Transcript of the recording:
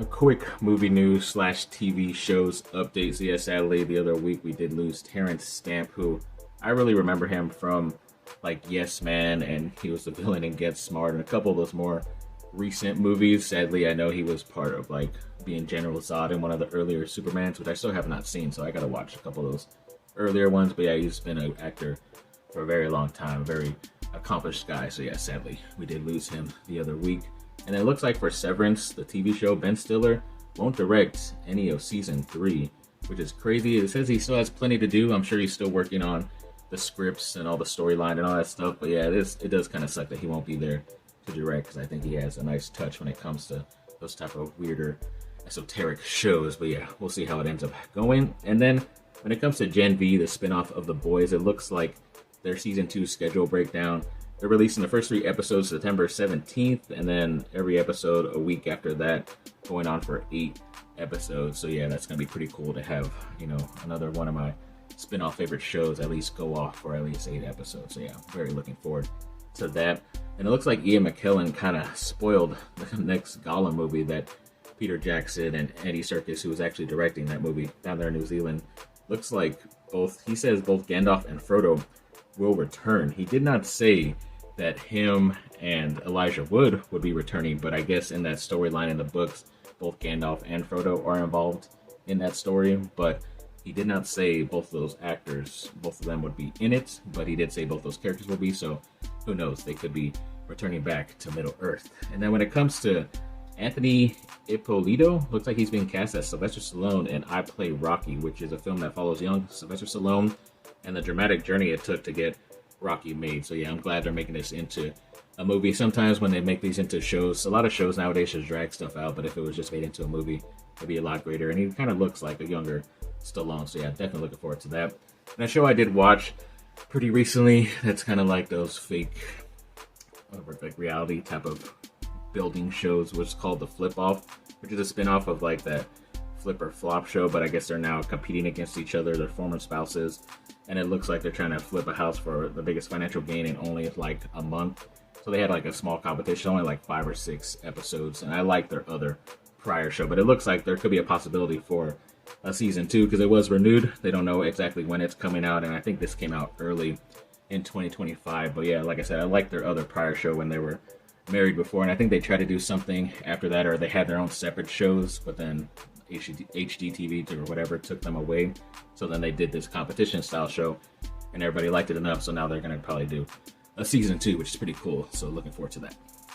A quick movie news slash TV shows update. So yeah, sadly the other week we did lose Terrence Stamp, who I really remember him from like Yes Man, and he was the villain in Get Smart and a couple of those more recent movies. Sadly, I know he was part of like being General Zod in one of the earlier Supermans, which I still have not seen, so I gotta watch a couple of those earlier ones. But yeah, he's been an actor for a very long time, a very accomplished guy. So yeah, sadly we did lose him the other week. And it looks like for Severance, the TV show, Ben Stiller won't direct any of season 3, which is crazy. It says he still has plenty to do. I'm sure he's still working on the scripts and all the storyline and all that stuff. But yeah, it does kind of suck that he won't be there to direct, because I think he has a nice touch when it comes to those type of weirder, esoteric shows. But yeah, we'll see how it ends up going. And then when it comes to Gen V, the spinoff of The Boys, it looks like their season 2 schedule breakdown. They're releasing the first 3 episodes September 17th, and then every episode a week after that, going on for 8 episodes. So yeah, that's gonna be pretty cool to have, another one of my spin-off favorite shows at least go off for at least 8 episodes. So yeah, I'm very looking forward to that. And it looks like Ian McKellen kind of spoiled the next Gollum movie that Peter Jackson and Andy Serkis, who was actually directing that movie down there in New Zealand. Looks like he says both Gandalf and Frodo will return. He did not say that him and Elijah Wood would be returning, but I guess in that storyline in the books, both Gandalf and Frodo are involved in that story. But he did not say both of those actors, both of them would be in it, but he did say both those characters will be, so who knows, they could be returning back to Middle Earth. And then when it comes to Anthony Ippolito, looks like he's being cast as Sylvester Stallone in I Play Rocky, which is a film that follows young Sylvester Stallone and the dramatic journey it took to get Rocky made. So yeah, I'm glad they're making this into a movie. Sometimes when they make these into shows, a lot of shows nowadays just drag stuff out, but if it was just made into a movie, it'd be a lot greater. And he kind of looks like a younger Stallone. So yeah, definitely looking forward to that. And a show I did watch pretty recently that's kind of like those fake, like reality type of building shows, which is called The Flip Off, which is a spin-off of like that Flip or Flop show, but I guess they're now competing against each other, their former spouses, and it looks like they're trying to flip a house for the biggest financial gain in only like a month. So they had like a small competition, only like 5 or 6 episodes, and I like their other prior show, but it looks like there could be a possibility for a season 2 because it was renewed. They don't know exactly when it's coming out, and I think this came out early in 2025. But yeah, like I said, I like their other prior show when they were married before, and I think they tried to do something after that, or they had their own separate shows, but then HGTV or whatever took them away. So then they did this competition style show, and everybody liked it enough, so now they're going to probably do a season 2, which is pretty cool. So looking forward to that.